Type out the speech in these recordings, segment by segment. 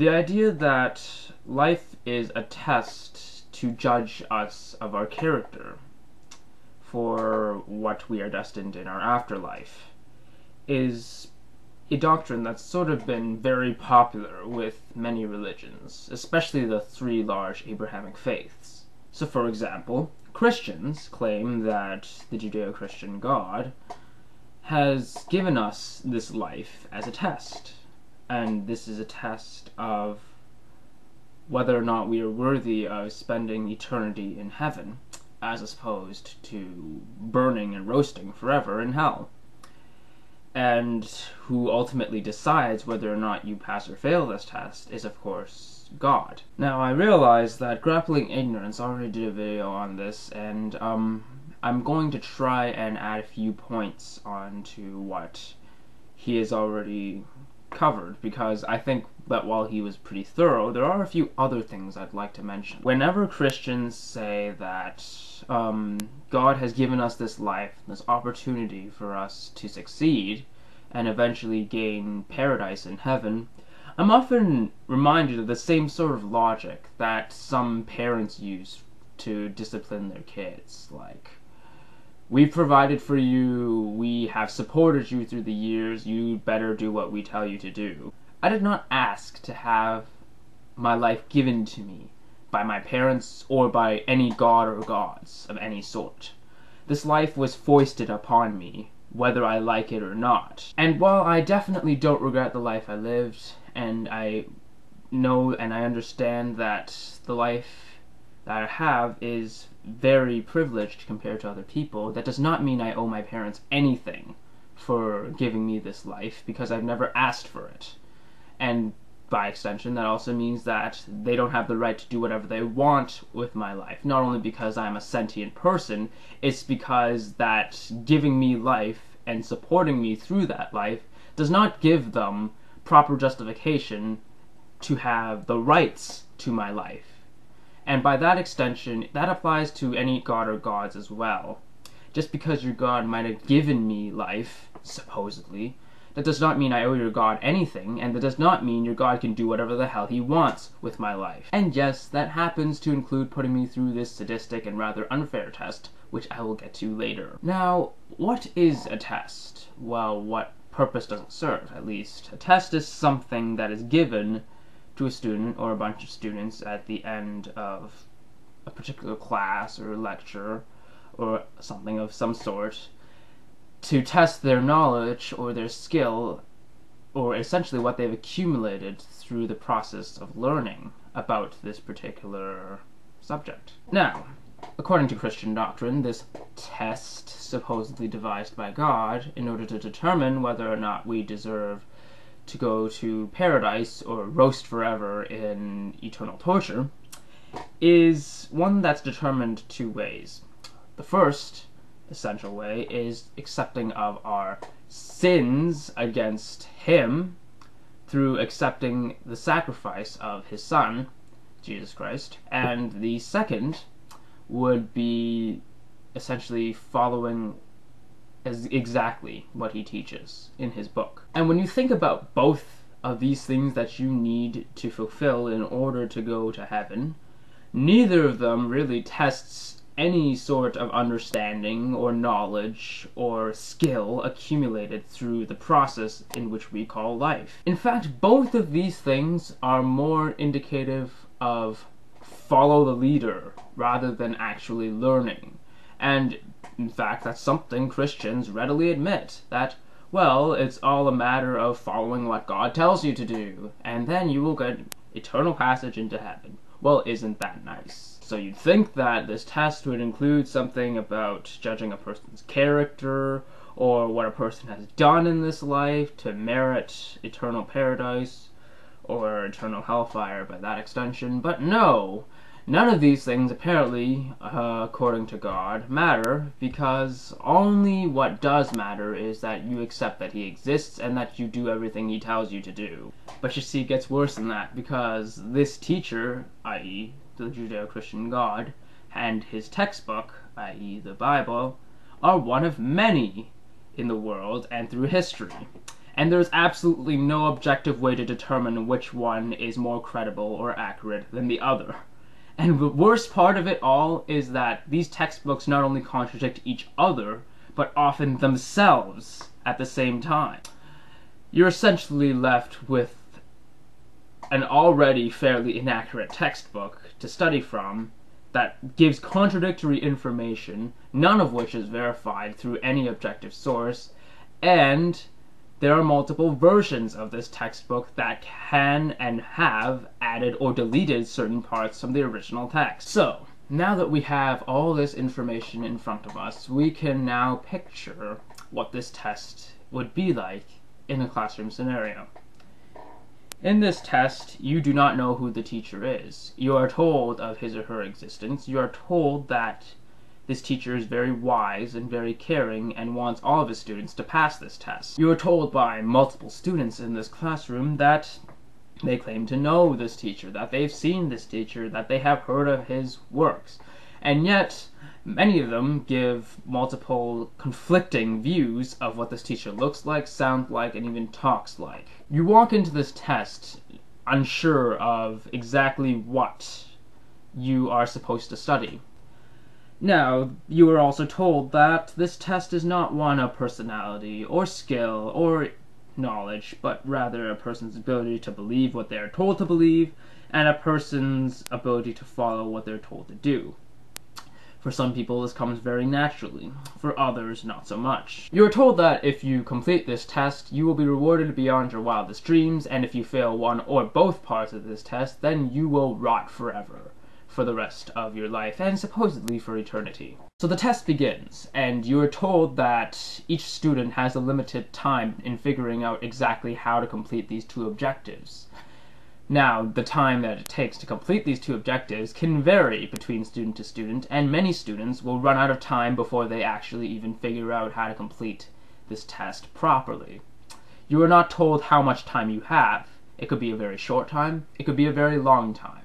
The idea that life is a test to judge us of our character for what we are destined in our afterlife is a doctrine that's sort of been very popular with many religions, especially the three large Abrahamic faiths. So for example, Christians claim that the Judeo-Christian God has given us this life as a test, and this is a test of whether or not we are worthy of spending eternity in heaven, as opposed to burning and roasting forever in hell. And who ultimately decides whether or not you pass or fail this test is, of course, God. Now, I realize that Grappling Ignorance already did a video on this, and I'm going to try and add a few points onto what he has already covered, because I think that while he was pretty thorough, there are a few other things I'd like to mention. Whenever Christians say that God has given us this life, this opportunity for us to succeed and eventually gain paradise in heaven, I'm often reminded of the same sort of logic that some parents use to discipline their kids. Like, we've provided for you, we have supported you through the years, you better do what we tell you to do. I did not ask to have my life given to me by my parents or by any god or gods of any sort. This life was foisted upon me, whether I like it or not. And while I definitely don't regret the life I lived, and I know and I understand that the life that I have is very privileged compared to other people, that does not mean I owe my parents anything for giving me this life, because I've never asked for it. And by extension, that also means that they don't have the right to do whatever they want with my life. Not only because I'm a sentient person, it's because that giving me life and supporting me through that life does not give them proper justification to have the rights to my life. And by that extension, that applies to any god or gods as well. Just because your god might have given me life, supposedly, that does not mean I owe your god anything, and that does not mean your god can do whatever the hell he wants with my life. And yes, that happens to include putting me through this sadistic and rather unfair test, which I will get to later. Now, what is a test? Well, what purpose does it serve, at least? A test is something that is given to a student or a bunch of students at the end of a particular class or lecture or something of some sort, to test their knowledge or their skill, or essentially what they've accumulated through the process of learning about this particular subject. Now, according to Christian doctrine, this test, supposedly devised by God in order to determine whether or not we deserve to go to paradise or roast forever in eternal torture, is one that's determined two ways. The first essential way is accepting of our sins against him through accepting the sacrifice of his son, Jesus Christ. And the second would be essentially following exactly what he teaches in his book. And when you think about both of these things that you need to fulfill in order to go to heaven, neither of them really tests any sort of understanding or knowledge or skill accumulated through the process in which we call life. In fact, both of these things are more indicative of follow the leader rather than actually learning. And in fact, that's something Christians readily admit, that, well, it's all a matter of following what God tells you to do, and then you will get eternal passage into heaven. Well, isn't that nice? So you'd think that this test would include something about judging a person's character, or what a person has done in this life to merit eternal paradise, or eternal hellfire by that extension, but no! None of these things, apparently, according to God, matter, because only what does matter is that you accept that he exists and that you do everything he tells you to do. But you see, it gets worse than that, because this teacher, i.e. the Judeo-Christian God, and his textbook, i.e. the Bible, are one of many in the world and through history. and there's absolutely no objective way to determine which one is more credible or accurate than the other. And the worst part of it all is that these textbooks not only contradict each other, but often themselves at the same time. You're essentially left with an already fairly inaccurate textbook to study from that gives contradictory information, none of which is verified through any objective source, and there are multiple versions of this textbook that can and have added or deleted certain parts from the original text. So, now that we have all this information in front of us, we can now picture what this test would be like in a classroom scenario. In this test, you do not know who the teacher is. You are told of his or her existence. You are told that this teacher is very wise and very caring and wants all of his students to pass this test. You are told by multiple students in this classroom that they claim to know this teacher, that they've seen this teacher, that they have heard of his works. And yet, many of them give multiple conflicting views of what this teacher looks like, sounds like, and even talks like. You walk into this test unsure of exactly what you are supposed to study. Now, you are also told that this test is not one of personality, or skill, or knowledge, but rather a person's ability to believe what they are told to believe, and a person's ability to follow what they're told to do. For some people, this comes very naturally. For others, not so much. You are told that if you complete this test, you will be rewarded beyond your wildest dreams, and if you fail one or both parts of this test, then you will rot forever for the rest of your life, and supposedly for eternity. So the test begins, and you are told that each student has a limited time in figuring out exactly how to complete these two objectives. Now, the time that it takes to complete these two objectives can vary between student to student, and many students will run out of time before they actually even figure out how to complete this test properly. You are not told how much time you have. It could be a very short time, it could be a very long time.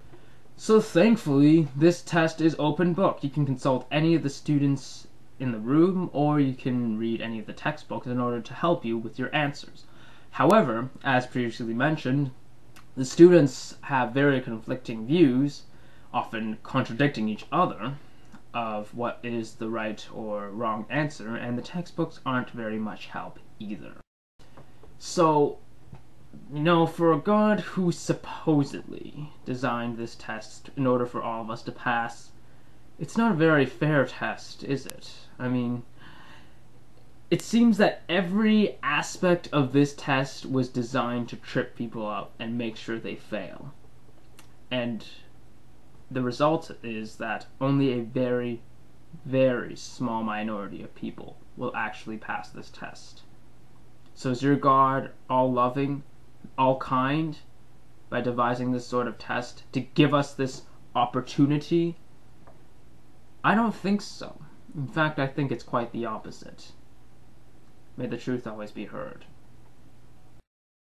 So thankfully, this test is open book. You can consult any of the students in the room, or you can read any of the textbooks in order to help you with your answers. However, as previously mentioned, the students have very conflicting views, often contradicting each other, of what is the right or wrong answer, and the textbooks aren't very much help either. So, for a God who supposedly designed this test in order for all of us to pass, it's not a very fair test, is it? I mean, it seems that every aspect of this test was designed to trip people up and make sure they fail. And the result is that only a very, very small minority of people will actually pass this test. So is your God all-loving, all-kind, by devising this sort of test to give us this opportunity? I don't think so. In fact, I think it's quite the opposite. May the truth always be heard.